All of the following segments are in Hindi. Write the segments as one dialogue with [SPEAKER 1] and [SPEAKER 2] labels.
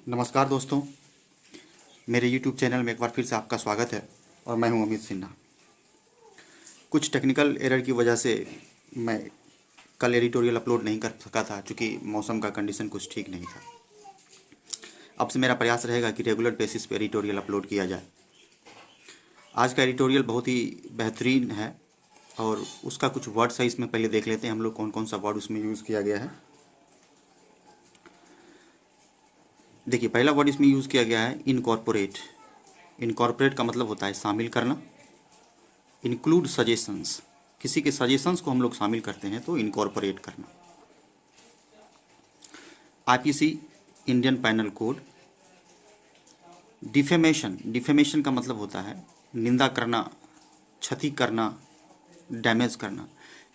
[SPEAKER 1] नमस्कार दोस्तों, मेरे YouTube चैनल में एक बार फिर से आपका स्वागत है और मैं हूं अमित सिन्हा। कुछ टेक्निकल एरर की वजह से मैं कल एडिटोरियल अपलोड नहीं कर सका था, क्योंकि मौसम का कंडीशन कुछ ठीक नहीं था। अब से मेरा प्रयास रहेगा कि रेगुलर बेसिस पे एडिटोरियल अपलोड किया जाए। आज का एडिटोरियल बहुत ही बेहतरीन है और उसका कुछ वर्ड साइज में पहले देख लेते हैं हम लोग कौन कौन सा वर्ड उसमें यूज़ किया गया है। देखिए, पहला वर्ड इसमें यूज़ किया गया है इनकॉर्पोरेट। इनकॉर्पोरेट का मतलब होता है शामिल करना। इंक्लूड सजेशंस, किसी के सजेशंस को हम लोग शामिल करते हैं तो इनकॉर्पोरेट करना। IPC, Indian penal code. Defamation, defamation का मतलब होता है निंदा करना, क्षति करना, डैमेज करना।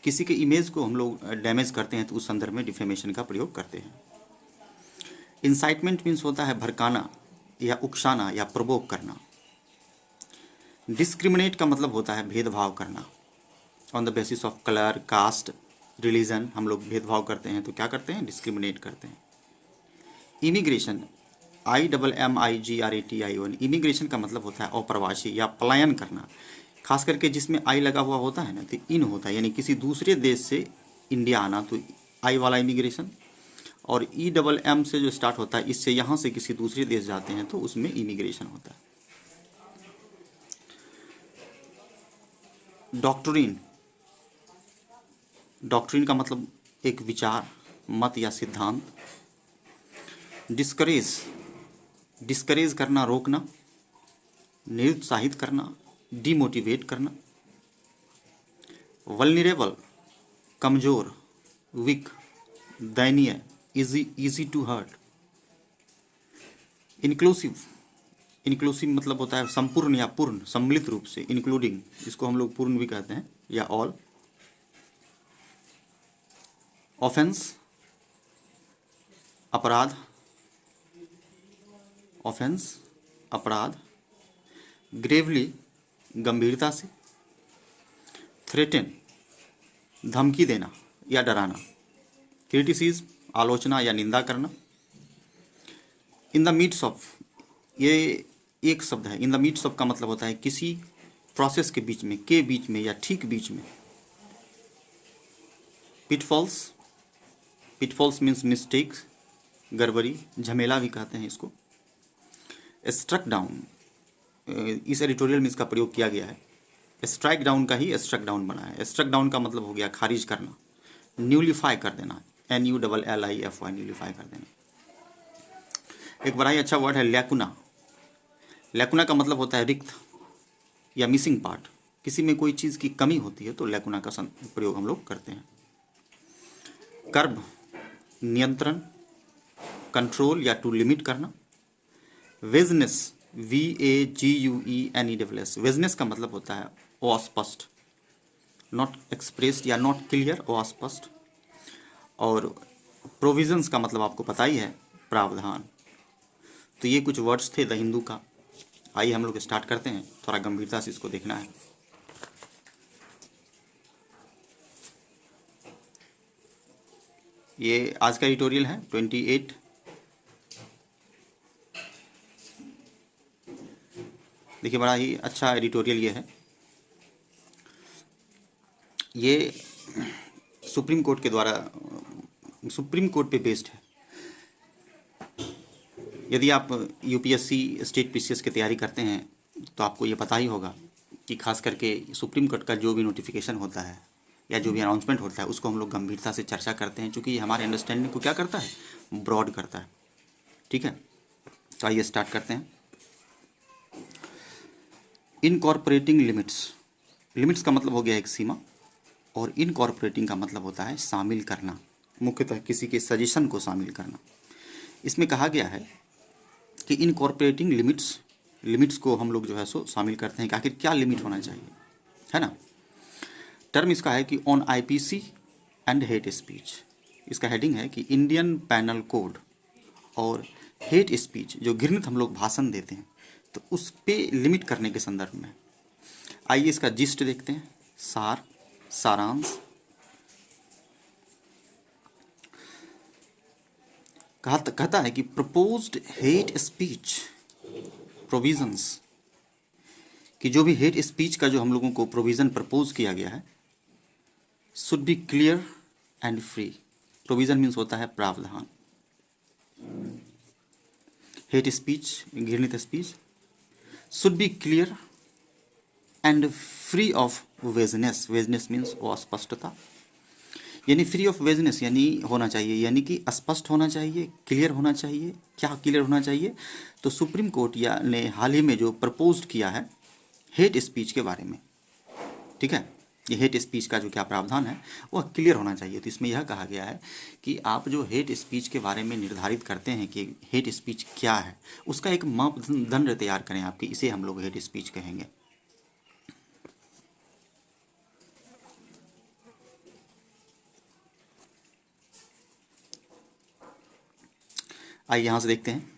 [SPEAKER 1] किसी के इमेज को हम लोग डैमेज करते हैं तो उस संदर्भ में डिफेमेशन का प्रयोग करते हैं। इंसाइटमेंट मीन्स होता है भड़काना या उकसाना या प्रोवोक करना। डिस्क्रिमिनेट का मतलब होता है भेदभाव करना। On the basis of colour, caste, religion हम लोग भेदभाव करते हैं तो क्या करते हैं, डिस्क्रिमिनेट करते हैं। इमिग्रेशन, IMMIGRATION, इमिग्रेशन का मतलब होता है अप्रवासी या पलायन करना। खास करके जिसमें आई लगा हुआ होता है ना तो इन होता है, यानी किसी दूसरे देश से इंडिया आना तो आई वाला इमिग्रेशन। और EMM से जो स्टार्ट होता है, इससे यहाँ से किसी दूसरे देश जाते हैं तो उसमें इमिग्रेशन होता है। डॉक्ट्रिन, डॉक्ट्रिन का मतलब एक विचार, मत या सिद्धांत। डिस्करेज, डिस्करेज करना, रोकना, निरुत्साहित करना, डिमोटिवेट करना। वल्नरेबल, कमज़ोर, वीक, दयनीय, easy to hurt. Inclusive, inclusive मतलब होता है संपूर्ण या पूर्ण, सम्मिलित रूप से, इंक्लूडिंग, इसको हम लोग पूर्ण भी कहते हैं या ऑल। ऑफेंस, अपराध, ऑफेंस अपराध। ग्रेवली, गंभीरता से। थ्रेटन, धमकी देना या डराना। क्रिटिसिज्म, आलोचना या निंदा करना। इन द मिड्स ऑफ, ये एक शब्द है। इन द मिड्स ऑफ का मतलब होता है किसी प्रोसेस के बीच में, के बीच में या ठीक बीच में। पिटफॉल्स, पिटफॉल्स मीन्स मिस्टेक्स, गड़बड़ी, झमेला भी कहते हैं इसको। स्ट्रक डाउन, इस एडिटोरियल में इसका प्रयोग किया गया है। स्ट्राइक डाउन का ही स्ट्रक डाउन बना है। स्ट्रक डाउन का मतलब हो गया खारिज करना। न्यूलीफाई कर देना, NULLIFY, न्यूलीफाई कर देना। एक बड़ा ही अच्छा वर्ड है लैकुना। लैकुना का मतलब होता है रिक्त या मिसिंग पार्ट। किसी में कोई चीज़ की कमी होती है तो लैकुना का प्रयोग हम लोग करते हैं। कर्ब, नियंत्रण, कंट्रोल या टू लिमिट करना। वेजनेस, VAGUENESS, वेजनेस का मतलब होता है अस्पष्ट, नॉट एक्सप्रेस्ड या नॉट क्लियर, अस्पष्ट। और प्रोविजंस का मतलब आपको पता ही है, प्रावधान। तो ये कुछ वर्ड्स थे द हिंदू का। आइए हम लोग स्टार्ट करते हैं, थोड़ा गंभीरता से इसको देखना है। ये आज का एडिटोरियल है 28। देखिए, बड़ा ही अच्छा एडिटोरियल ये है। ये सुप्रीम कोर्ट के द्वारा, सुप्रीम कोर्ट पे बेस्ड है। यदि आप UPSC स्टेट PCS की तैयारी करते हैं तो आपको ये पता ही होगा कि खास करके सुप्रीम कोर्ट का जो भी नोटिफिकेशन होता है या जो भी अनाउंसमेंट होता है उसको हम लोग गंभीरता से चर्चा करते हैं, क्योंकि ये हमारे अंडरस्टैंडिंग को क्या करता है, ब्रॉड करता है। ठीक है, तो आइए स्टार्ट करते हैं। इनकॉर्पोरेटिंग लिमिट्स, लिमिट्स का मतलब हो गया एक सीमा, और इनकॉर्पोरेटिंग का मतलब होता है शामिल करना, मुख्यतः किसी के सजेशन को शामिल करना। इसमें कहा गया है कि इनकॉर्पोरेटिंग लिमिट्स, लिमिट्स को हम लोग जो है सो शामिल करते हैं कि आखिर क्या लिमिट होना चाहिए, है ना। टर्म इसका है कि on IPC and hate speech. इसका हेडिंग है कि इंडियन पैनल कोड और हेट स्पीच, जो घृणित हम लोग भाषण देते हैं तो उस पे लिमिट करने के संदर्भ में। आइए इसका जिस्ट देखते हैं, सार, सारांश। कहता है कि प्रपोज्ड हेट स्पीच प्रोविजंस, कि जो भी हेट स्पीच का जो हम लोगों को प्रोविज़न प्रपोज किया गया है, should be clear and free. Provision means होता है प्रावधान। हेट स्पीच, घृणित speech, should be clear and free of vagueness. Vagueness means वो अस्पष्टता, यानी फ्री ऑफ वेजनेस यानी होना चाहिए, यानी कि स्पष्ट होना चाहिए, क्लियर होना चाहिए। क्या क्लियर होना चाहिए? तो सुप्रीम कोर्ट या ने हाल ही में जो प्रपोज किया है हेट स्पीच के बारे में, ठीक है, ये हेट स्पीच का जो क्या प्रावधान है वह क्लियर होना चाहिए। तो इसमें यह कहा गया है कि आप जो हेट स्पीच के बारे में निर्धारित करते हैं कि हेट स्पीच क्या है, उसका एक मापदंड तैयार करें आपकी, इसे हम लोग हेट स्पीच कहेंगे। आइए यहाँ से देखते हैं।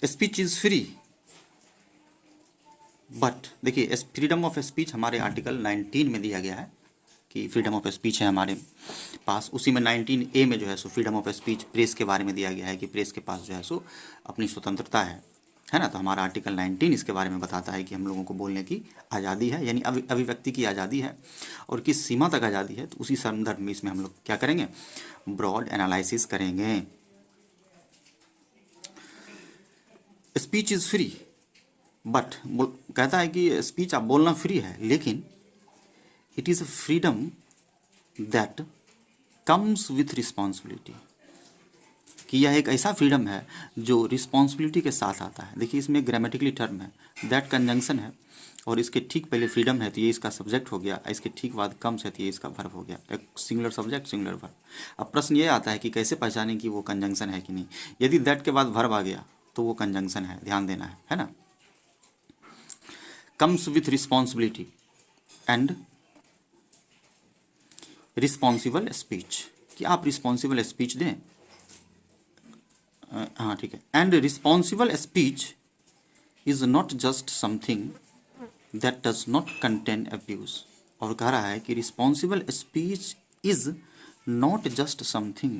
[SPEAKER 1] स्पीच इज फ्री, बट देखिए फ्रीडम ऑफ स्पीच हमारे आर्टिकल 19 में दिया गया है कि फ्रीडम ऑफ स्पीच है हमारे पास। उसी में 19A में जो है so freedom of speech press के बारे में दिया गया है कि प्रेस के पास जो है सो अपनी स्वतंत्रता है ना। तो हमारा आर्टिकल 19 इसके बारे में बताता है कि हम लोगों को बोलने की आज़ादी है, यानी अभिव्यक्ति की आज़ादी है, और किस सीमा तक आज़ादी है। तो उसी संदर्भ में इसमें हम लोग क्या करेंगे, ब्रॉड एनालिसिस करेंगे। स्पीच इज़ फ्री, बट कहता है कि स्पीच आप बोलना फ्री है, लेकिन it is a freedom that comes with responsibility, कि यह एक ऐसा फ्रीडम है जो रिस्पॉन्सिबिलिटी के साथ आता है। देखिए इसमें ग्रामेटिकली टर्म है, दैट कंजंक्शन है, और इसके ठीक पहले फ्रीडम है तो ये इसका सब्जेक्ट हो गया, इसके ठीक बाद कम्स है तो ये इसका वर्ब हो गया, एक सिंगुलर सब्जेक्ट सिंगुलर वर्ब। अब प्रश्न ये आता है कि कैसे पहचानें कि वो कंजंक्शन है कि नहीं। यदि दैट के बाद वर्ब आ गया तो वो कंजंक्शन है, ध्यान देना है ना। Comes with responsibility and responsible speech, कि आप रिस्पॉन्सिबल स्पीच दें। हाँ ठीक है। And responsible speech is not just something that does not contain abuse. और कह रहा है कि responsible speech is not just something,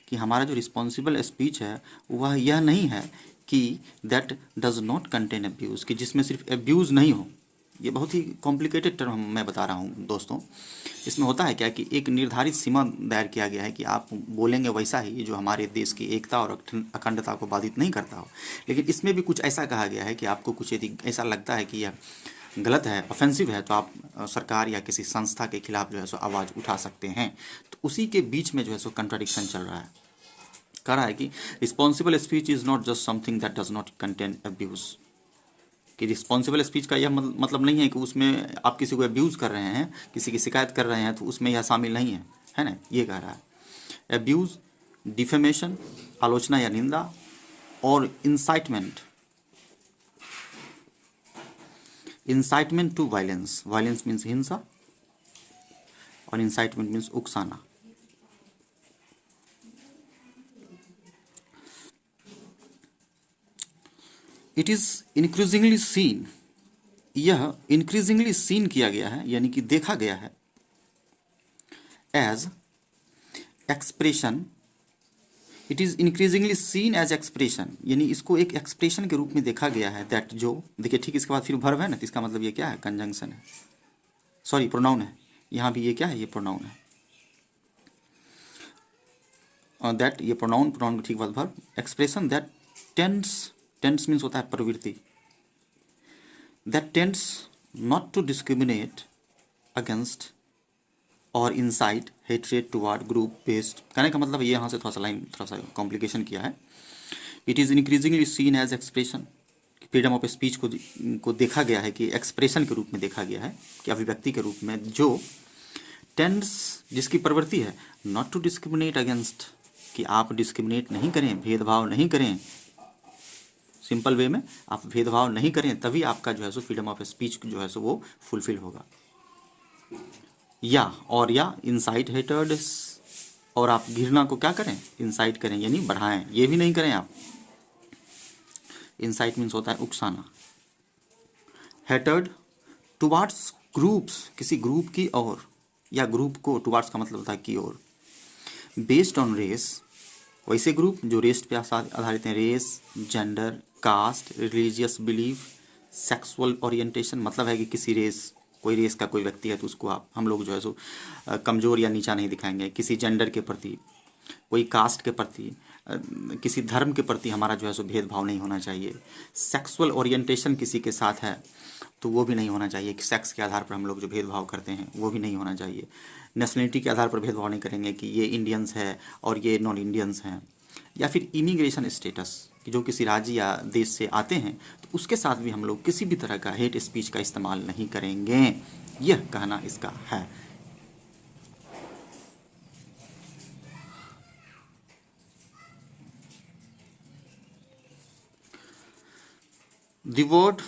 [SPEAKER 1] कि हमारा जो रिस्पॉन्सिबल स्पीच है वह यह नहीं है कि that does not contain abuse, कि जिसमें सिर्फ अब्यूज़ नहीं हो। ये बहुत ही कॉम्प्लिकेटेड टर्म मैं बता रहा हूँ दोस्तों। इसमें होता है क्या कि एक निर्धारित सीमा दायर किया गया है कि आप बोलेंगे वैसा ही जो हमारे देश की एकता और अखंडता को बाधित नहीं करता हो। लेकिन इसमें भी कुछ ऐसा कहा गया है कि आपको कुछ यदि ऐसा लगता है कि यह गलत है, ऑफेंसिव है, तो आप सरकार या किसी संस्था के खिलाफ जो है सो आवाज़ उठा सकते हैं। तो उसी के बीच में जो है सो कंट्राडिक्शन चल रहा है। कह रहा है कि responsible speech is not just something that does not contain abuse, कि रिस्पॉन्सिबल स्पीच का यह मतलब नहीं है कि उसमें आप किसी को अब्यूज़ कर रहे हैं, किसी की शिकायत कर रहे हैं तो उसमें यह शामिल नहीं है ना। ये कह रहा है अब्यूज़, डिफेमेशन, आलोचना या निंदा, और incitement, incitement to violence. Violence means हिंसा, और इंसाइटमेंट मीन्स उकसाना। इट इज़ इंक्रीजिंगली सीन, यह इंक्रीजिंगली सीन किया गया है, यानी कि देखा गया है, as expression. It is increasingly seen as expression, यानी इसको एक एक्सप्रेशन के रूप में देखा गया है। दैट जो देखिए ठीक इसके बाद फिर वर्ब है ना, तो इसका मतलब ये क्या है, कंजंक्शन है, सॉरी प्रोनाउन है। यहाँ भी ये क्या है, ये प्रोनाउन है। दैट ये प्रोनाउन, प्रोनाउन ठीक बाद verb, expression that tends, tends means होता है प्रवृत्ति, that tends not to discriminate against और incite hatred toward group based. कहने का मतलब ये यहाँ से थोड़ा सा लाइन थोड़ा सा कॉम्प्लिकेशन किया है। It is increasingly seen as expression, freedom of speech को देखा गया है कि एक्सप्रेशन के रूप में देखा गया है, कि अभिव्यक्ति के रूप में, जो टेंस जिसकी प्रवृत्ति है नॉट टू डिस्क्रिमिनेट अगेंस्ट, कि आप डिस्क्रिमिनेट नहीं करें, भेदभाव नहीं करें, सिंपल वे में आप भेदभाव नहीं करें, तभी आपका जो है सो फ्रीडम ऑफ स्पीच जो है सो वो फुलफिल होगा। या इंसाइट हेटर्ड, और आप घृणा को क्या करें, इंसाइट करें, यानी बढ़ाएं, ये भी नहीं करें आप। इंसाइट मीन्स होता है उकसाना। हेटर्ड टुवार्ड्स ग्रुप्स, किसी ग्रुप की ओर, या ग्रुप को, टुवार्ड्स का मतलब होता है की ओर। बेस्ड ऑन रेस, वैसे ग्रुप जो रेस पे आधारित हैं, race, gender, caste, religious belief, sexual orientation, मतलब है कि किसी रेस, कोई रेस का कोई व्यक्ति है तो उसको हम लोग जो है सो कमज़ोर या नीचा नहीं दिखाएंगे। किसी जेंडर के प्रति, कोई कास्ट के प्रति, किसी धर्म के प्रति हमारा जो है सो भेदभाव नहीं होना चाहिए। सेक्सुअल ओरिएंटेशन किसी के साथ है तो वो भी नहीं होना चाहिए कि सेक्स के आधार पर हम लोग जो भेदभाव करते हैं वो भी नहीं होना चाहिए। नेशनलिटी के आधार पर भेदभाव नहीं करेंगे कि ये इंडियंस है और ये नॉन इंडियंस हैं। या फिर इमिग्रेशन स्टेटस, कि जो किसी राज्य या देश से आते हैं तो उसके साथ भी हम लोग किसी भी तरह का हेट स्पीच का इस्तेमाल नहीं करेंगे, यह कहना इसका है। द वर्ड,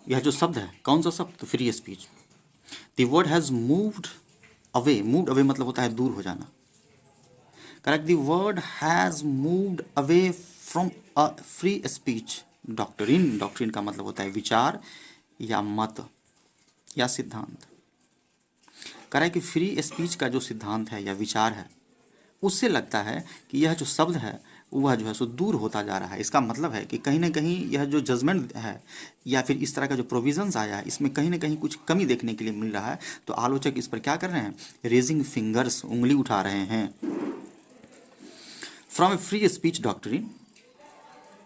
[SPEAKER 1] यह जो शब्द है, कौन सा शब्द, तो free speech. The word has moved away, moved away मतलब होता है दूर हो जाना। Correct, the word has moved away from a free speech doctrine. Doctrine का मतलब होता है विचार या मत या सिद्धांत। करेक्ट, कि फ्री स्पीच का जो सिद्धांत है या विचार है उससे लगता है कि यह जो शब्द है वह जो है सो दूर होता जा रहा है। इसका मतलब है कि कहीं ना कहीं यह जो जजमेंट है या फिर इस तरह का जो प्रोविजंस आया है इसमें कहीं ना कहीं कुछ कमी देखने के लिए मिल रहा है। तो आलोचक इस पर क्या कर रहे हैं, रेजिंग फिंगर्स, उंगली उठा रहे हैं। From A free speech doctrine,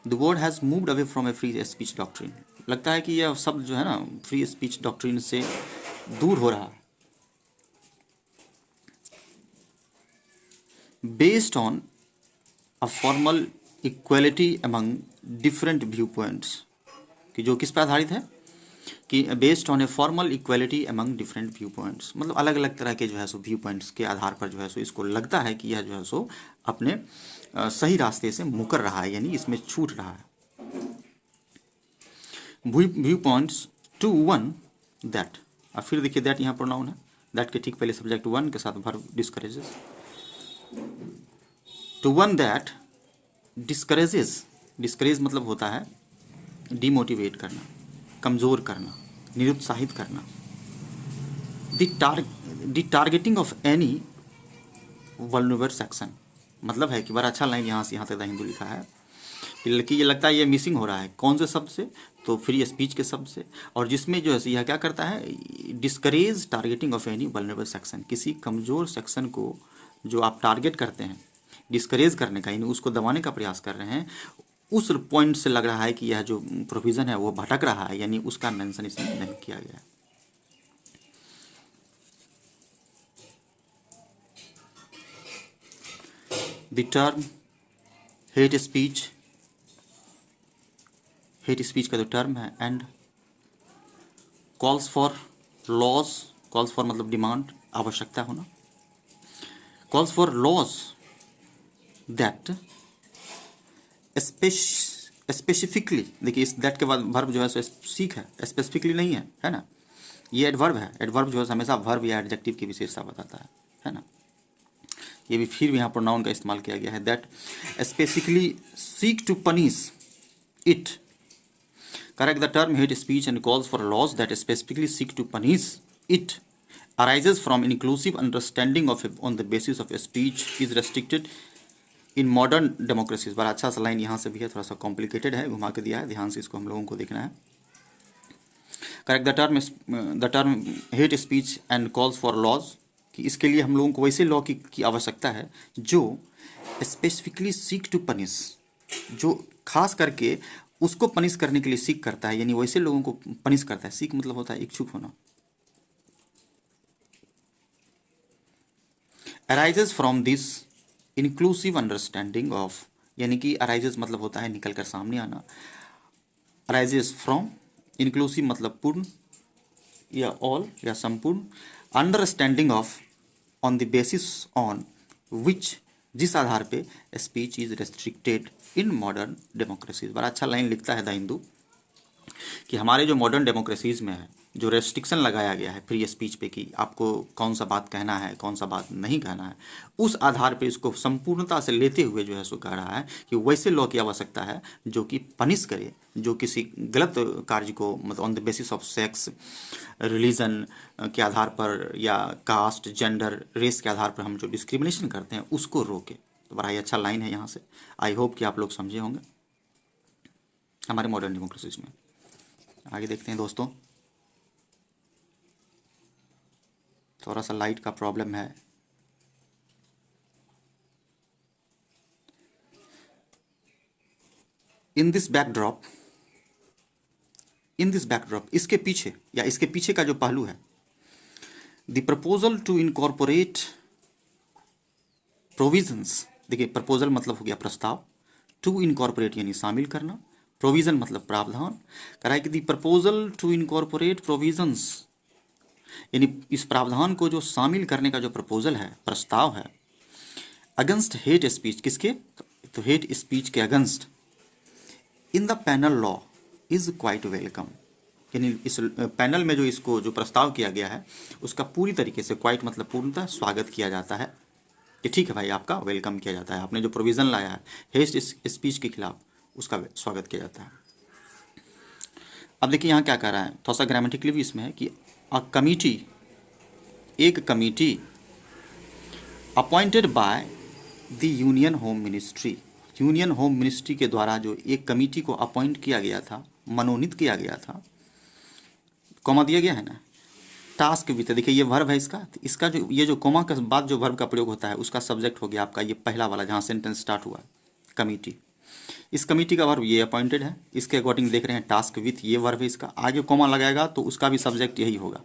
[SPEAKER 1] the word has moved away from A free speech doctrine. लगता है कि यह शब्द जो है ना फ्री स्पीच डॉक्ट्रिन से दूर हो रहा है। Based on a formal equality among different view points, कि जो किस पर आधारित है, कि based on a formal equality among different view points, मतलब अलग अलग तरह के जो है सो व्यू पॉइंट्स के आधार पर जो है सो इसको लगता है कि यह जो है सो अपने सही रास्ते से मुकर रहा है, यानी इसमें छूट रहा है। Viewpoints to one that, और फिर देखिए दैट यहाँ प्रोनाउन है, दैट के ठीक पहले सब्जेक्ट वन के साथ verb discourages. To one that discourages, discourage मतलब होता है डिमोटिवेट करना, कमज़ोर करना, निरुत्साहित करना। The targeting of any vulnerable section, मतलब है कि बड़ा अच्छा लाइन यहाँ से यहाँ तक द हिंदू लिखा है कि ये लगता है ये मिसिंग हो रहा है कौन से शब्द से, तो फ्री स्पीच के शब्द से। और जिसमें जो है यह क्या करता है, discourage targeting of any vulnerable section, किसी कमज़ोर सेक्शन को जो आप टारगेट करते हैं, डिस्करेज करने का, यानी उसको दबाने का प्रयास कर रहे हैं, उस पॉइंट से लग रहा है कि यह जो प्रोविज़न है वो भटक रहा है, यानी उसका मेंशन इसमें नहीं किया गया है। The term hate speech, hate speech का जो टर्म है, and calls for laws, calls for मतलब डिमांड, आवश्यकता होना, calls for laws that specifically, देखिए इस दैट के बाद वर्ब जो है सो सीख है, स्पेसिफिकली नहीं है ना, ये एडवर्ब है। एडवर्ब जो है हमेशा वर्ब या एडजेक्टिव की विशेषता बताता है ना। ये भी फिर यहाँ पर नाउन का इस्तेमाल किया गया है, that specifically seek to punish it. Correct, the term hate speech and calls for laws that specifically seek to punish it arises from inclusive understanding of on the basis of speech is restricted in modern democracies। बड़ा अच्छा सा लाइन यहाँ से भी है, थोड़ा सा कॉम्प्लिकेटेड है, घुमा के दिया है, ध्यान से इसको हम लोगों को देखना है। Correct, the term hate speech and calls for laws, कि इसके लिए हम लोगों को वैसे लॉ की आवश्यकता है जो स्पेसिफिकली सीक टू पनिश, जो खास करके उसको पनिश करने के लिए सीक करता है, यानी वैसे लोगों को पनिश करता है। सीक मतलब होता है इच्छुक होना। arises from this inclusive understanding of, यानी कि arises मतलब होता है निकल कर सामने आना, arises from inclusive मतलब पूर्ण या all या संपूर्ण, understanding of on the basis on which, जिस आधार पे speech is restricted in modern democracies। बड़ा अच्छा लाइन लिखता है द हिंदू कि हमारे जो मॉडर्न डेमोक्रेसीज में है जो रेस्ट्रिक्शन लगाया गया है फ्री स्पीच पे कि आपको कौन सा बात कहना है, कौन सा बात नहीं कहना है, उस आधार पे इसको संपूर्णता से लेते हुए जो है सो कह रहा है कि वैसे लॉ की आवश्यकता है जो कि पनिश करे, जो किसी गलत कार्य को मतलब on the basis of sex, religion के आधार पर या कास्ट, जेंडर, रेस के आधार पर हम जो डिस्क्रिमिनेशन करते हैं उसको रोके। तो बड़ा ही अच्छा लाइन है यहाँ से। आई होप कि आप लोग समझे होंगे हमारे मॉडर्न डेमोक्रेसीज में। आगे देखते हैं दोस्तों, थोड़ा सा लाइट का प्रॉब्लम है। इन दिस बैकड्रॉप, इसके पीछे या इसके पीछे का जो पहलू है, the proposal to incorporate provisions. देखिए प्रपोजल मतलब हो गया प्रस्ताव, टू इनकॉर्पोरेट यानी शामिल करना, प्रोविजन मतलब प्रावधान। कह रहा है कि the proposal to incorporate provisions, यानी इस प्रावधान को जो शामिल करने का जो प्रपोजल है, प्रस्ताव है, अगेंस्ट हेट स्पीच, किसके, तो हेट स्पीच के against, in the panel law is quite welcome. यानी इस पैनल में जो इसको जो प्रस्ताव किया गया है उसका पूरी तरीके से, क्वाइट मतलब पूर्णतः, स्वागत किया जाता है कि ठीक है भाई, आपका वेलकम किया जाता है, आपने जो प्रोविज़न लाया है हेट स्पीच के खिलाफ उसका स्वागत किया जाता है। अब देखिए यहाँ क्या कह रहा है, थोड़ा सा ग्रामेटिकली भी इसमें है कि अ कमिटी, एक committee appointed by the union home ministry, union home ministry के द्वारा जो एक कमिटी को अपॉइंट किया गया था, मनोनीत किया गया था, कॉमा दिया गया है ना, टास्क विथ, देखिए ये वर्ब है इसका जो ये जो कॉमा के बाद जो वर्ब का प्रयोग होता है उसका सब्जेक्ट हो गया आपका ये पहला वाला जहाँ सेंटेंस स्टार्ट हुआ, कमिटी। इस कमिटी का वर्ब ये अपॉइंटेड है, इसके अकॉर्डिंग देख रहे हैं टास्क विथ ये वर्ब है, इसका आगे कॉमा लगाएगा तो उसका भी सब्जेक्ट यही होगा।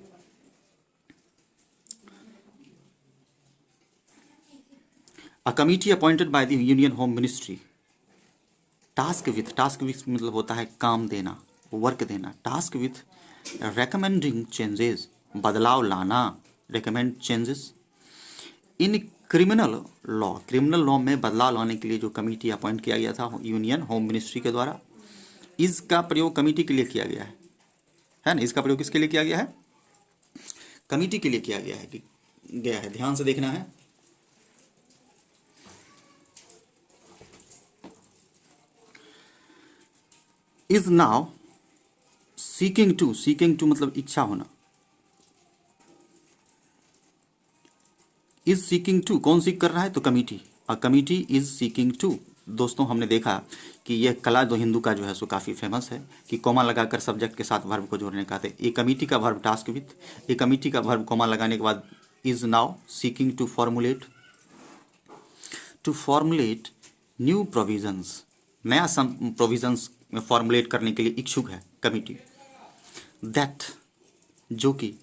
[SPEAKER 1] A committee appointed by the union home ministry, task with मतलब होता है काम देना, वर्क देना, टास्क विथ रेकमेंडिंग चेंजेस, बदलाव लाना, recommend changes in criminal law में बदलाव लाने के लिए जो कमिटी अपॉइंट किया गया था यूनियन होम मिनिस्ट्री के द्वारा, इसका प्रयोग कमिटी के लिए किया गया है ना, इसका प्रयोग किसके लिए किया गया है, कमिटी के लिए किया गया है, ध्यान से देखना है। इज नाउ सीकिंग टू मतलब इच्छा होना, इज सीकिंग टू, कौन सीख कर रहा है, तो committee, a committee is seeking to. दोस्तों हमने देखा कि यह कला दो हिंदू का जो है सो काफ़ी फेमस है कि कॉमा लगाकर सब्जेक्ट के साथ वर्ब को जोड़ने का। ए कमिटी का verb task with, a committee का वर्ब कॉमा लगाने के बाद is now seeking to formulate new provisions, नया प्रोविजंस फॉर्मुलेट करने के लिए इच्छुक है कमिटी, दैट जो कि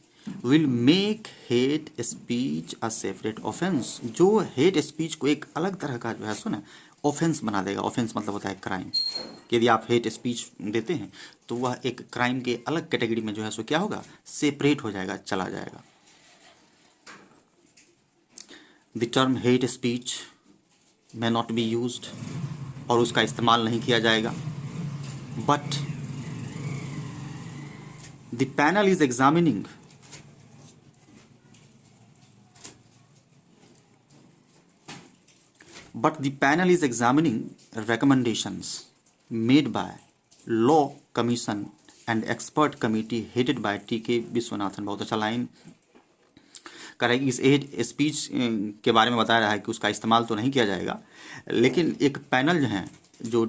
[SPEAKER 1] will make hate speech a separate offence, जो हेट स्पीच को एक अलग तरह का जो है सो ना ऑफेंस बना देगा। ऑफेंस मतलब होता है क्राइम, यदि आप हेट स्पीच देते हैं तो वह एक क्राइम के अलग कैटेगरी में जो है सो क्या होगा, सेपरेट हो जाएगा, चला जाएगा। The term hate speech may not be used, और उसका इस्तेमाल नहीं किया जाएगा, but the panel is examining, recommendations made by law commission and expert committee headed by TK Viswanathan. बहुत अच्छा लाइन कर रहा है कि इस हेट स्पीच के बारे में बता रहा है कि उसका इस्तेमाल तो नहीं किया जाएगा, लेकिन एक पैनल जो है, जो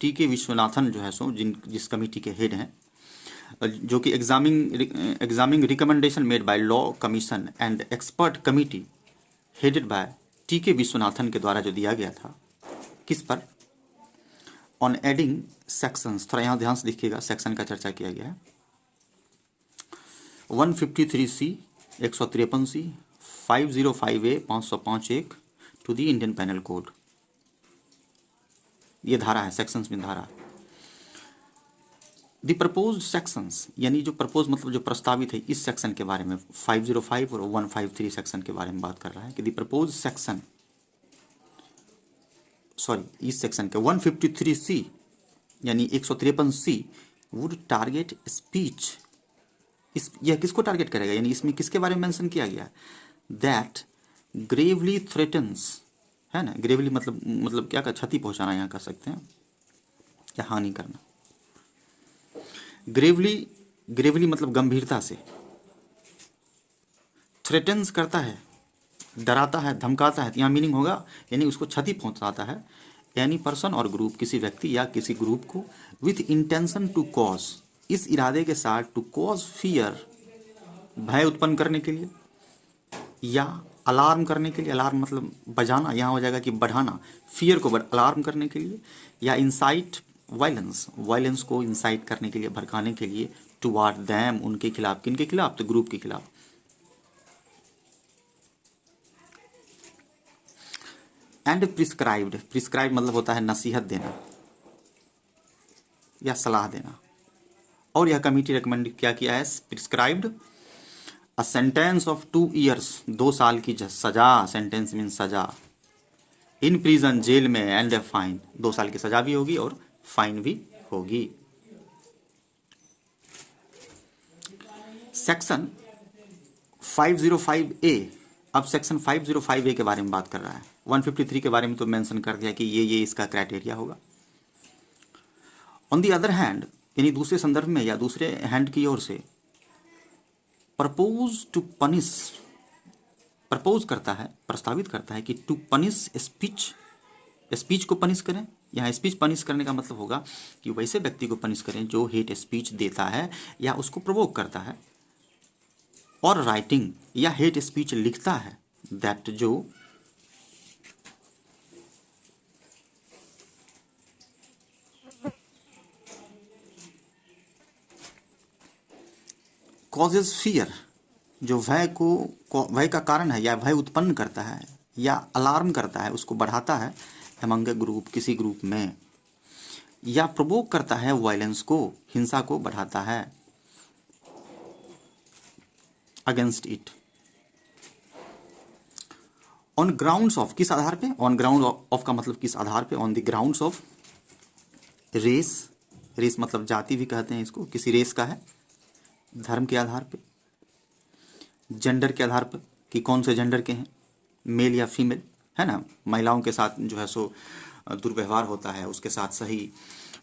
[SPEAKER 1] TK विश्वनाथन जो है सो जिस कमेटी के हेड हैं, जो कि examining recommendation made by law commission and expert committee headed by TK Viswanathan के द्वारा जो दिया गया था, किस पर, ऑन एडिंग सेक्शंस। थोड़ा यहाँ ध्यान से देखिएगा, सेक्शन का चर्चा किया गया है। 153C 153C 505A 505(1) to the Indian penal code, ये धारा है, सेक्शंस में धारा। द प्रपोज सेक्शंस, यानी जो प्रपोज मतलब जो प्रस्तावित है इस सेक्शन के बारे में, 505 और 153 सेक्शन के बारे में बात कर रहा है कि द प्रपोज सेक्शन, सॉरी इस सेक्शन के 153C यानी 153C वुड टारगेट स्पीच यह किसको टारगेट करेगा, यानी इसमें किसके बारे में मेंशन किया गया है, दैट ग्रेवली थ्रेटन्स, है ना, ग्रेवली मतलब क्या का क्षति पहुंचाना यहाँ कर सकते हैं या हानि करना। ग्रेवली मतलब गंभीरता से, थ्रेटन्स करता है, डराता है, धमकाता है, यहाँ मीनिंग होगा यानी उसको क्षति पहुंचाता है, एनी पर्सन और ग्रुप, किसी व्यक्ति या किसी ग्रुप को, विथ इंटेंशन टू कॉज, इस इरादे के साथ, टू कॉज फियर, भय उत्पन्न करने के लिए, या अलार्म करने के लिए, अलार्म मतलब बजाना, यहाँ हो जाएगा कि बढ़ाना, फियर को अलार्म करने के लिए, या इंसाइट वायलेंस, वायलेंस को इंसाइट करने के लिए, भड़काने के लिए, टुवार्ड दैम, उनके खिलाफ, किनके खिलाफ, तो ग्रुप के खिलाफ। एंड प्रिस्क्राइब्ड, प्रिस्क्राइब मतलब होता है नसीहत देना या सलाह देना, और यह कमिटी रिकमेंड क्या किया है, prescribed a sentence of 2 years, 2 साल की सजा, सेंटेंस मीन सजा, इन प्रिजन, जेल में, एंड ए फाइन, 2 साल की सजा भी होगी और फाइन भी होगी। सेक्शन 505A, अब सेक्शन 505A के बारे में बात कर रहा है। 153 के बारे में तो मेंशन कर दिया कि ये इसका क्राइटेरिया होगा। ऑन दी अदर हैंड, यानी दूसरे संदर्भ में या दूसरे हैंड की ओर से, प्रपोज टू पनिश, प्रपोज करता है, प्रस्तावित करता है कि टू पनिश स्पीच, स्पीच को पनिश करें। यहाँ स्पीच पनिश करने का मतलब होगा कि वैसे व्यक्ति को पनिश करें जो हेट स्पीच देता है या उसको प्रोवोक करता है, और राइटिंग या हेट स्पीच लिखता है, दैट जो कॉजेज फियर, जो भय का कारण है या भय उत्पन्न करता है या अलार्म करता है, उसको बढ़ाता है अमंग ग्रुप, किसी ग्रुप में, या प्रोवोक करता है वायलेंस को, हिंसा को बढ़ाता है, against it, on grounds of, किस आधार पे, ऑन ग्राउंड ऑफ का मतलब किस आधार पे, on the grounds of race, race मतलब जाति भी कहते हैं इसको, किसी रेस का है, धर्म के आधार पे, जेंडर के आधार पर कि कौन से जेंडर के हैं, मेल या फीमेल, है ना, महिलाओं के साथ जो है सो दुर्व्यवहार होता है, उसके साथ सही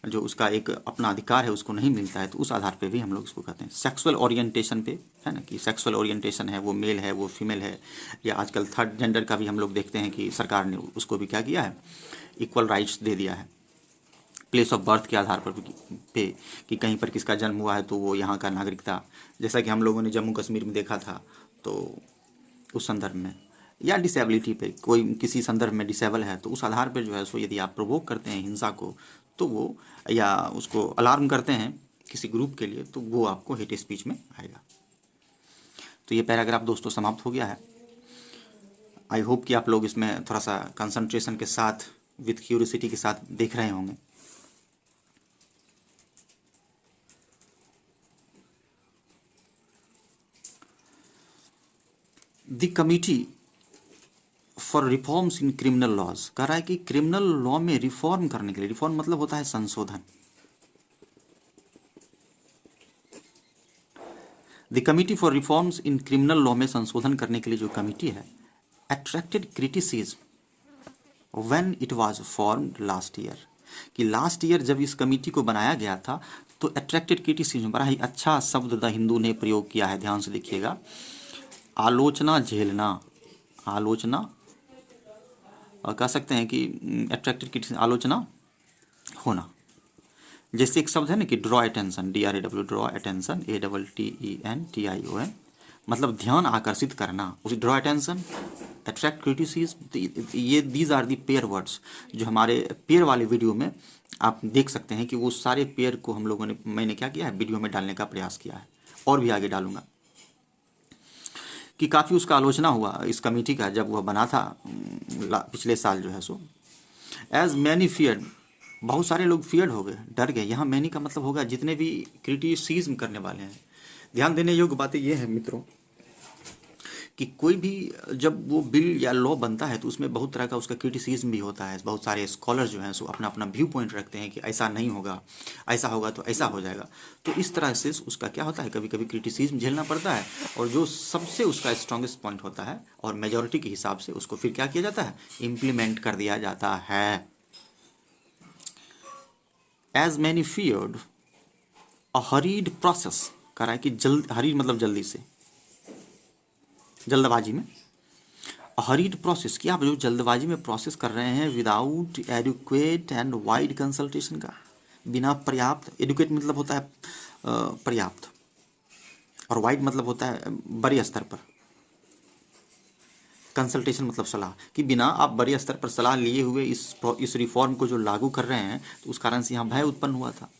[SPEAKER 1] जो उसका एक अपना अधिकार है उसको नहीं मिलता है, तो उस आधार पे भी हम लोग इसको कहते हैं। सेक्सुअल ओरिएंटेशन पे, है ना, कि सेक्सुअल ओरिएंटेशन है वो मेल है वो फीमेल है, या आजकल थर्ड जेंडर का भी हम लोग देखते हैं कि सरकार ने उसको भी क्या किया है, इक्वल राइट्स दे दिया है। प्लेस ऑफ बर्थ के आधार पर पे कि कहीं पर किसका जन्म हुआ है तो वो यहाँ का नागरिकता, जैसा कि हम लोगों ने जम्मू कश्मीर में देखा था, तो उस संदर्भ में, या डिसेबिलिटी पे, कोई किसी संदर्भ में डिसेबल है तो उस आधार पर जो है सो यदि आप प्रोवोक करते हैं हिंसा को, तो वो, या उसको अलार्म करते हैं किसी ग्रुप के लिए, तो वो आपको हेट स्पीच में आएगा। तो ये पैराग्राफ दोस्तों समाप्त हो गया है। आई होप कि आप लोग इसमें थोड़ा सा कंसंट्रेशन के साथ, विथ क्यूरियोसिटी के साथ देख रहे होंगे। The committee for reforms in criminal laws, कह रहा है कि क्रिमिनल लॉ में रिफॉर्म करने के लिए, रिफॉर्म मतलब होता है संशोधन, the committee for reforms in criminal law में संशोधन करने के लिए जो कमिटी है, attracted criticism when it was formed last year, कि लास्ट ईयर जब इस कमिटी को बनाया गया था तो अट्रैक्टेड क्रिटिसिज्म, बड़ा ही अच्छा शब्द द हिंदू ने प्रयोग किया है, ध्यान से देखिएगा, आलोचना झेलना, आलोचना, और कह सकते हैं कि अट्रैक्टेड क्रिटिसिज्म, आलोचना होना। जैसे एक शब्द है ना कि draw attention, DRAW, draw attention, ATTENTION, मतलब ध्यान आकर्षित करना, उसी ड्रॉ अटेंशन, अट्रैक्ट क्रिटिसिज्म, ये these are the pair words, जो हमारे पेयर वाले वीडियो में आप देख सकते हैं कि वो सारे पेयर को हम लोगों ने, मैंने क्या किया है, वीडियो में डालने का प्रयास किया है, और भी आगे डालूंगा, कि काफ़ी उसका आलोचना हुआ इस कमेटी का जब वह बना था पिछले साल जो है सो। एज मैनी फियर्ड, बहुत सारे लोग फियर्ड हो गए, डर गए। यहाँ मैनी का मतलब होगा जितने भी क्रिटिसिज्म करने वाले हैं। ध्यान देने योग्य बातें ये हैं मित्रों कि कोई भी जब वो बिल या लॉ बनता है तो उसमें बहुत तरह का उसका क्रिटिसिज्म भी होता है। बहुत सारे स्कॉलर जो हैं सो अपना अपना व्यू पॉइंट रखते हैं कि ऐसा नहीं होगा, ऐसा होगा तो ऐसा हो जाएगा। तो इस तरह से उसका क्या होता है, कभी कभी क्रिटिसिज्म झेलना पड़ता है, और जो सबसे उसका स्ट्रॉन्गेस्ट पॉइंट होता है और मेजॉरिटी के हिसाब से उसको फिर क्या किया जाता है, इम्प्लीमेंट कर दिया जाता है। एज मैनी फियर्ड अ हरीड प्रोसेस, कह रहा है कि हरीड मतलब जल्दी से, जल्दबाजी में। हरीड प्रोसेस कि आप जो जल्दबाजी में प्रोसेस कर रहे हैं without adequate and wide consultation का, बिना पर्याप्त, एडुकेट मतलब होता है पर्याप्त, और वाइड मतलब होता है बड़े स्तर पर, कंसल्टेशन मतलब सलाह, कि बिना आप बड़े स्तर पर सलाह लिए हुए इस रिफॉर्म को जो लागू कर रहे हैं तो उस कारण से यहाँ भय उत्पन्न हुआ था।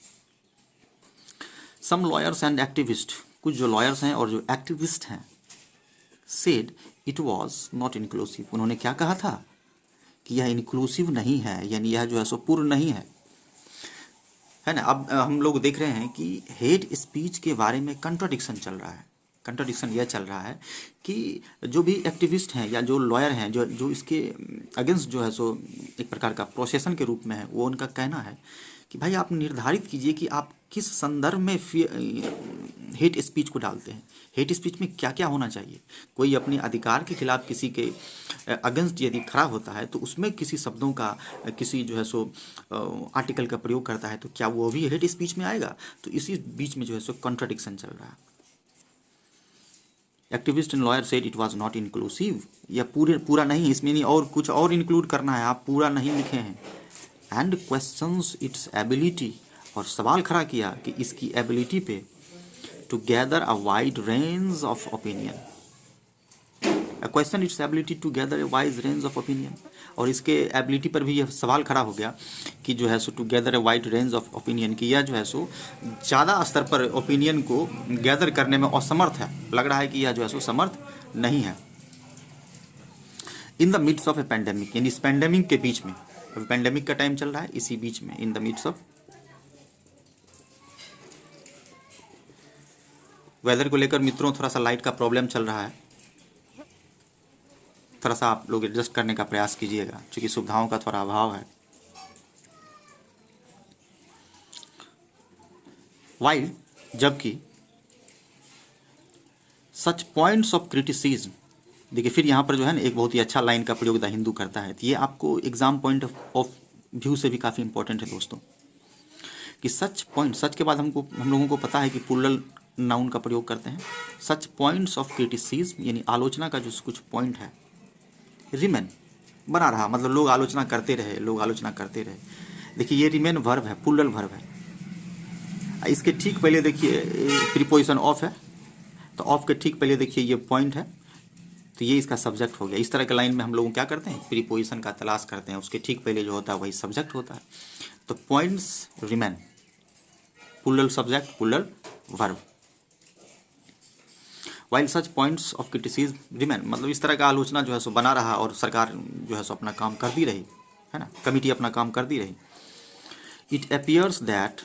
[SPEAKER 1] सम लॉयर्स एंड एक्टिविस्ट, कुछ जो लॉयर्स हैं और जो एक्टिविस्ट हैं, said it was not inclusive, उन्होंने क्या कहा था कि यह इंक्लूसिव नहीं है, यानी यह जो है सो पूर्ण नहीं है ना। अब हम लोग देख रहे हैं कि हेट स्पीच के बारे में कंट्राडिक्शन चल रहा है। कंट्राडिक्शन यह चल रहा है कि जो भी एक्टिविस्ट हैं या जो लॉयर हैं जो जो इसके अगेंस्ट जो है सो एक प्रकार का प्रोसेशन के रूप में है, वो उनका कहना है कि भाई आप निर्धारित कीजिए कि आप किस संदर्भ में हेट स्पीच को डालते हैं। हेट स्पीच में क्या क्या होना चाहिए। कोई अपने अधिकार के खिलाफ किसी के अगेंस्ट यदि खड़ा होता है तो उसमें किसी शब्दों का, किसी जो है सो आर्टिकल का प्रयोग करता है तो क्या वो भी हेट स्पीच में आएगा। तो इसी बीच में जो है सो कॉन्ट्रडिक्शन चल रहा है। Activist and lawyer said it was not inclusive, या पूरा नहीं, इसमें नहीं और कुछ और इंक्लूड करना है, आप पूरा नहीं लिखे हैं। एंड क्वेश्चंस इट्स एबिलिटी, और सवाल खड़ा किया कि इसकी एबिलिटी पे to gather a wide range of opinion, question its ability to gather a wide range of opinion, और इसके एबिलिटी पर भी यह सवाल खड़ा हो गया कि जो है so to gather a wide range of opinion, कि यह जो है सो ज़्यादा स्तर पर ओपिनियन को गैदर करने में असमर्थ है। लग रहा है कि यह जो है सो समर्थ नहीं है। In the midst of a pandemic, यानी इस पैंडेमिक के बीच में, अभी पैंडेमिक का टाइम चल रहा है, इसी बीच में in the midst of, whether को लेकर मित्रों थोड़ा सा लाइट का प्रॉब्लम चल रहा है, थोड़ा सा आप लोग एडजस्ट करने का प्रयास कीजिएगा क्योंकि सुविधाओं का थोड़ा अभाव है। वाइल, जबकि सच पॉइंट्स ऑफ क्रिटिसिज्म, देखिए फिर यहाँ पर जो है ना एक बहुत ही अच्छा लाइन का प्रयोग द हिंदू करता है, तो ये आपको एग्जाम पॉइंट ऑफ व्यू से भी काफ़ी इंपॉर्टेंट है दोस्तों, कि सच पॉइंट, सच के बाद हम लोगों को पता है कि प्लूरल नाउन का प्रयोग करते हैं। सच पॉइंट्स ऑफ क्रिटिसिज्म यानी आलोचना का जो कुछ पॉइंट है, रिमेन बना रहा, मतलब लोग आलोचना करते रहे, लोग आलोचना करते रहे। देखिए ये रिमेन वर्ब है, प्लूरल वर्ब है। इसके ठीक पहले देखिए प्रीपोजिशन ऑफ है, तो ऑफ के ठीक पहले देखिए ये पॉइंट है, तो ये इसका सब्जेक्ट हो गया। इस तरह के लाइन में हम लोग क्या करते हैं, प्रीपोजिशन का तलाश करते हैं, उसके ठीक पहले जो होता है वही सब्जेक्ट होता है। तो points remain, plural subject plural verb. While such points of criticism remain, मतलब इस तरह का आलोचना जो है सो बना रहा और सरकार जो है सो अपना काम करती रही, है ना, कमिटी अपना काम करती रही। इट अपियर्स दैट,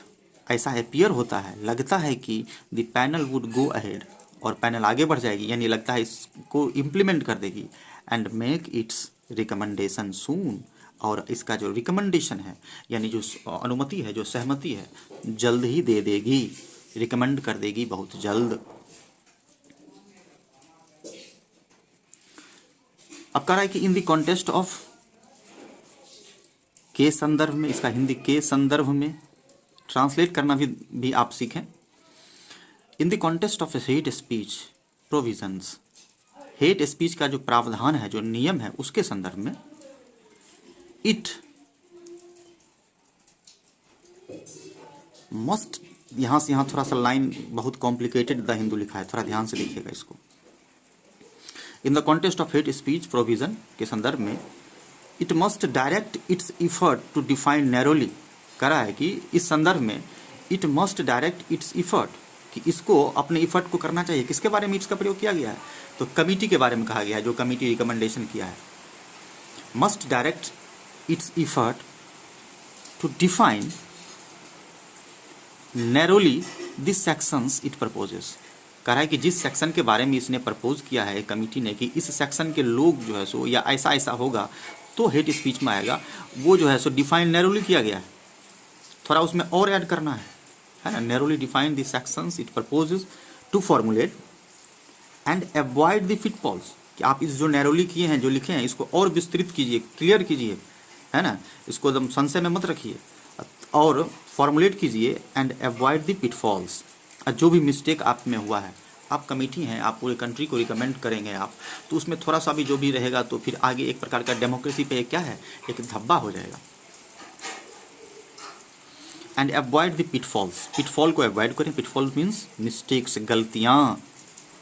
[SPEAKER 1] ऐसा अपियर होता है, लगता है कि the panel would go ahead, और पैनल आगे बढ़ जाएगी, यानी लगता है इसको इम्प्लीमेंट कर देगी, एंड मेक इट्स रिकमेंडेशन सून, और इसका जो रिकमेंडेशन है यानी जो अनुमति है, जो सहमति है, जल्द ही दे देगी, रिकमेंड कर देगी बहुत जल्द। अब कह रहा है कि इन द कॉन्टेस्ट ऑफ, के संदर्भ में, इसका हिंदी के संदर्भ में ट्रांसलेट करना भी आप सीखें। इन the context of hate speech provisions, hate speech का जो प्रावधान है, जो नियम है, उसके संदर्भ में इट मस्ट, यहाँ से यहाँ थोड़ा सा लाइन बहुत कॉम्प्लिकेटेड द हिंदू लिखा है, थोड़ा ध्यान से देखिएगा इसको। In the context of hate speech provision के संदर्भ में it must direct its effort to define narrowly, कह रहा है कि इस संदर्भ में it must direct its effort, कि इसको अपने इफर्ट को करना चाहिए। किसके बारे में इसका प्रयोग किया गया है, तो कमिटी के बारे में कहा गया है, जो कमिटी रिकमेंडेशन किया है। Must direct its effort to define narrowly this sections it proposes, कह रहा है कि जिस सेक्शन के बारे में इसने प्रपोज किया है कमिटी ने कि इस सेक्शन के लोग जो है सो या ऐसा ऐसा होगा तो हेट स्पीच में आएगा, वो जो है सो डिफाइन नैरोली किया गया है, थोड़ा उसमें और ऐड करना है ना। Narrowly define the sections it proposes to formulate and avoid the pitfalls, कि आप इस जो नैरोली किए हैं, जो लिखे हैं, इसको और विस्तृत कीजिए, क्लियर कीजिए, है ना, इसको एकदम संशय में मत रखिए और फॉर्मुलेट कीजिए एंड अवॉइड द पिटफॉल्स। जो भी मिस्टेक आप में हुआ है, आप कमेटी हैं, आप पूरे कंट्री को रिकमेंड करेंगे आप, तो उसमें थोड़ा सा भी जो भी रहेगा तो फिर आगे एक प्रकार का डेमोक्रेसी पे क्या है, एक धब्बा हो जाएगा। And avoid the pitfalls, pitfall को अवॉइड करें। पिटफॉल मीन्स मिस्टेक्स, गलतियाँ।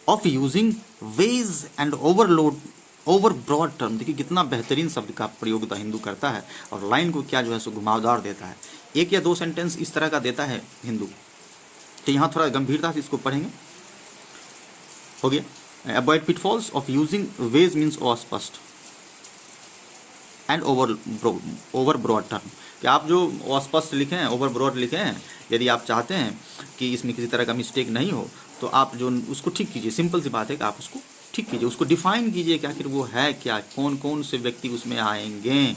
[SPEAKER 1] Of using vague and over broad term, देखिए कितना बेहतरीन शब्द का प्रयोग द हिंदू करता है और लाइन को क्या जो है सो घुमावदार देता है। एक या दो सेंटेंस इस तरह का देता है हिंदू, तो यहाँ थोड़ा गंभीरता से इसको पढ़ेंगे। हो गया। Avoid pitfalls of using vague means अस्पष्ट एंड ओवर ब्रॉड टर्म, कि आप जो अस्पष्ट लिखे हैं, ओवर ब्रॉड लिखे हैं, यदि आप चाहते हैं कि इसमें किसी तरह का मिस्टेक नहीं हो तो आप जो उसको ठीक कीजिए। सिंपल सी बात है कि आप उसको ठीक कीजिए, उसको डिफाइन कीजिए कि आखिर वो है क्या, कौन कौन से व्यक्ति उसमें आएंगे।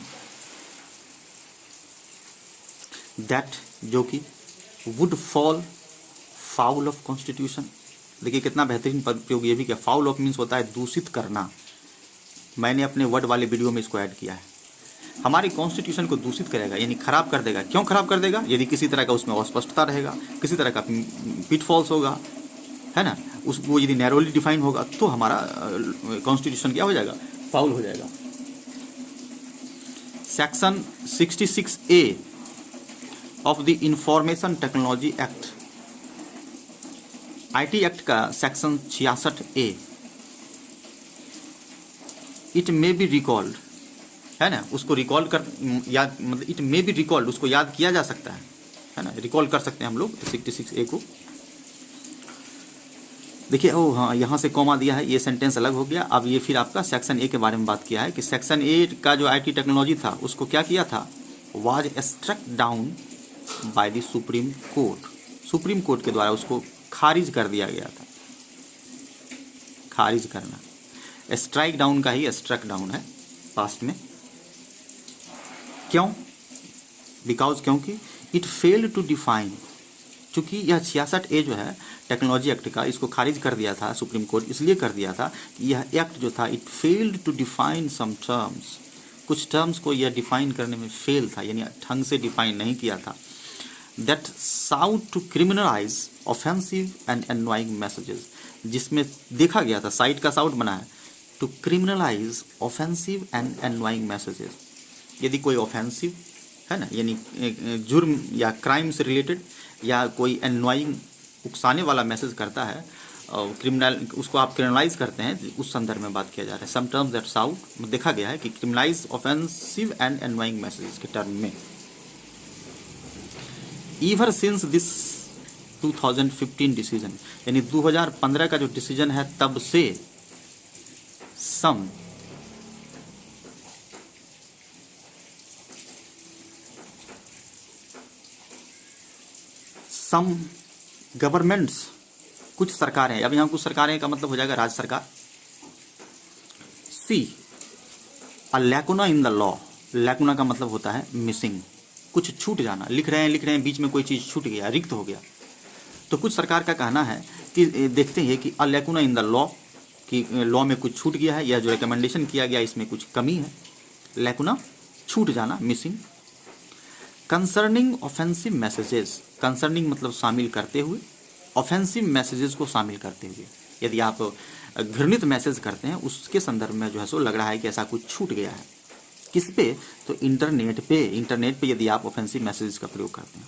[SPEAKER 1] दैट, जो कि would fall foul of constitution, देखिए कितना बेहतरीन पद प्रयोग ये भी किया। फाउल ऑफ मीन्स होता है दूषित करना, मैंने अपने वर्ड वाले वीडियो में इसको ऐड किया है। हमारी कॉन्स्टिट्यूशन को दूषित करेगा, यानी खराब कर देगा। क्यों खराब कर देगा? यदि किसी तरह का उसमें अस्पष्टता रहेगा, किसी तरह का पिटफॉल्स होगा, है ना, वो यदि नैरोली डिफाइन होगा तो हमारा कॉन्स्टिट्यूशन क्या हो जाएगा, फाउल हो जाएगा। Section 66A of the information technology act, IT act का section 66A, it may be recalled, है ना, उसको रिकॉल कर याद, मतलब इट मे बी रिकॉल्ड, उसको याद किया जा सकता है ना, रिकॉल कर सकते हैं हम लोग 66A को। देखिए ओ हाँ, यहाँ से कॉमा दिया है, ये सेंटेंस अलग हो गया। अब ये फिर आपका सेक्शन A के बारे में बात किया है कि सेक्शन A का जो IT टेक्नोलॉजी था उसको क्या किया था, was struck down by the supreme court, supreme court के द्वारा उसको खारिज कर दिया गया था। खारिज करना, स्ट्राइक डाउन का ही स्ट्रक डाउन है पास्ट में। क्यों? बिकॉज, क्योंकि इट फेल्ड टू डिफाइन, चूँकि यह 66A जो है टेक्नोलॉजी एक्ट का, इसको खारिज कर दिया था सुप्रीम कोर्ट, इसलिए कर दिया था कि यह एक्ट जो था it failed to define some terms, कुछ टर्म्स को यह डिफाइन करने में फेल था, यानी ढंग से डिफाइन नहीं किया था। That sought to criminalise offensive and annoying messages, जिसमें देखा गया था, साइट का साउट बना है, to criminalise offensive and annoying messages. यदि कोई ऑफेंसिव है ना, यानी जुर्म या क्राइम से रिलेटेड, या कोई एनोइंग उकसाने वाला मैसेज करता है, क्रिमिनल, उसको आप क्रिमिनलाइज करते हैं, उस संदर्भ में बात किया जा रहा है। सम टर्म्स दैट साउट, देखा गया है कि criminalise offensive and annoying messages के टर्म में। ईवर सिंस दिस 2015 डिसीजन, यानी 2015 का जो डिसीजन है तब से सम गवर्नमेंट्स, कुछ सरकारें, अब यहाँ कुछ सरकारें का मतलब हो जाएगा राज्य सरकार। See a lacuna in the law, lacuna का मतलब होता है मिसिंग, कुछ छूट जाना, लिख रहे हैं बीच में कोई चीज़ छूट गया, रिक्त हो गया। तो कुछ सरकार का कहना है कि देखते हैं कि अ लैकुना इन द लॉ, कि लॉ में कुछ छूट गया है, या जो रिकमेंडेशन किया गया इसमें कुछ कमी है। लैकुना, छूट जाना, missing. Concerning offensive messages, concerning मतलब शामिल करते हुए, ऑफेंसिव मैसेजेस को शामिल करते हुए, यदि आप घृणित मैसेज करते हैं उसके संदर्भ में जो है सो लग रहा है कि ऐसा कुछ छूट गया है। किस पे? तो इंटरनेट पे यदि आप ऑफेंसिव मैसेजेस का प्रयोग करते हैं।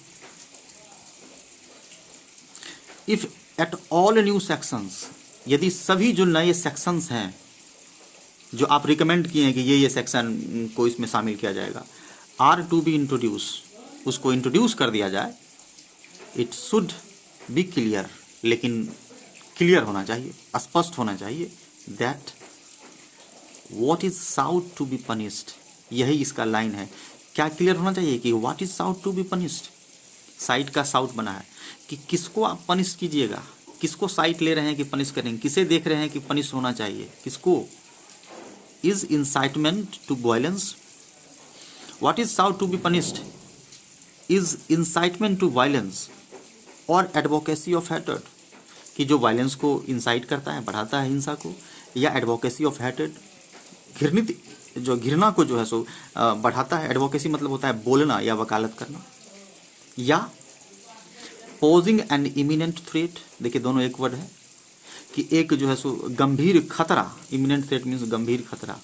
[SPEAKER 1] If at all new sections, यदि सभी जो नए सेक्शंस हैं जो आप रिकमेंड किए हैं कि ये सेक्शन को इसमें शामिल किया जाएगा, आर टू बी इंट्रोड्यूस, उसको इंट्रोड्यूस कर दिया जाए, इट शुड बी क्लियर, लेकिन क्लियर होना चाहिए, स्पष्ट होना चाहिए, that what is sought to be punished, यही इसका लाइन है। क्या क्लियर होना चाहिए कि what is sought to be punished, साइट का साउट बना है कि किसको आप पनिश कीजिएगा, किसको साइड ले रहे हैं कि पनिश करेंगे, किसे देख रहे हैं कि पनिश होना चाहिए, किसको? Is incitement to violence, what is sought to be punished, is incitement to violence और एडवोकेसी ऑफ हेटेड, कि जो वायलेंस को इंसाइट करता है, बढ़ाता है हिंसा को, या एडवोकेसी ऑफ हेटेड, घृणित जो घृणा को जो है सो बढ़ाता है। एडवोकेसी मतलब होता है बोलना या वकालत करना, या पोजिंग एन इमिनेंट थ्रेट, देखिए दोनों एक वर्ड है, कि एक जो है सो गंभीर खतरा, इमिनेंट थ्रेट मीन्स गंभीर खतरा,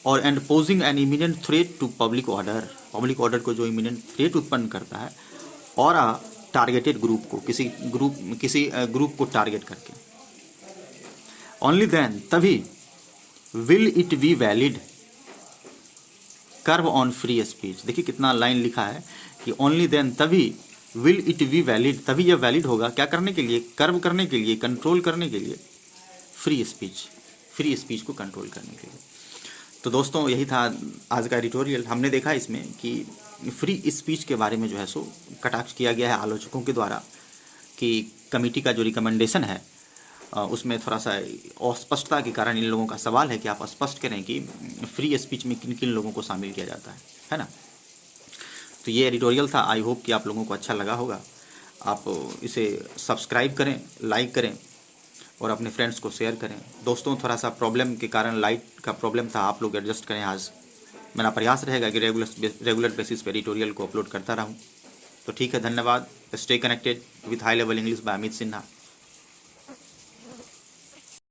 [SPEAKER 1] और and posing an imminent threat to public order, public order को जो इमिनेंट थ्रेट उत्पन्न करता है, और टारगेटेड ग्रुप को, किसी ग्रुप को टारगेट करके। ओनली देन, तभी, will it be valid curve on free speech, देखिए कितना लाइन लिखा है कि ओनली देन, तभी, विल इट बी वैलिड, तभी यह वैलिड होगा, क्या करने के लिए? कर्व करने के लिए, कंट्रोल करने के लिए, फ्री स्पीच को कंट्रोल करने के लिए। तो दोस्तों यही था आज का एडिटोरियल। हमने देखा इसमें कि फ्री स्पीच के बारे में जो है सो कटाक्ष किया गया है आलोचकों के द्वारा, कि कमेटी का जो रिकमेंडेशन है उसमें थोड़ा सा अस्पष्टता के कारण इन लोगों का सवाल है कि आप स्पष्ट करें कि फ्री स्पीच में किन किन लोगों को शामिल किया जाता है ना। तो ये एडिटोरियल था, आई होप कि आप लोगों को अच्छा लगा होगा। आप इसे सब्सक्राइब करें, लाइक करें और अपने फ्रेंड्स को शेयर करें। दोस्तों थोड़ा सा प्रॉब्लम के कारण, लाइट का प्रॉब्लम था, आप लोग एडजस्ट करें। आज मेरा प्रयास रहेगा कि रेगुलर बेसिस पर एडिटोरियल को अपलोड करता रहूं। तो ठीक है, धन्यवाद। Stay connected with high level English by Amit Sinha.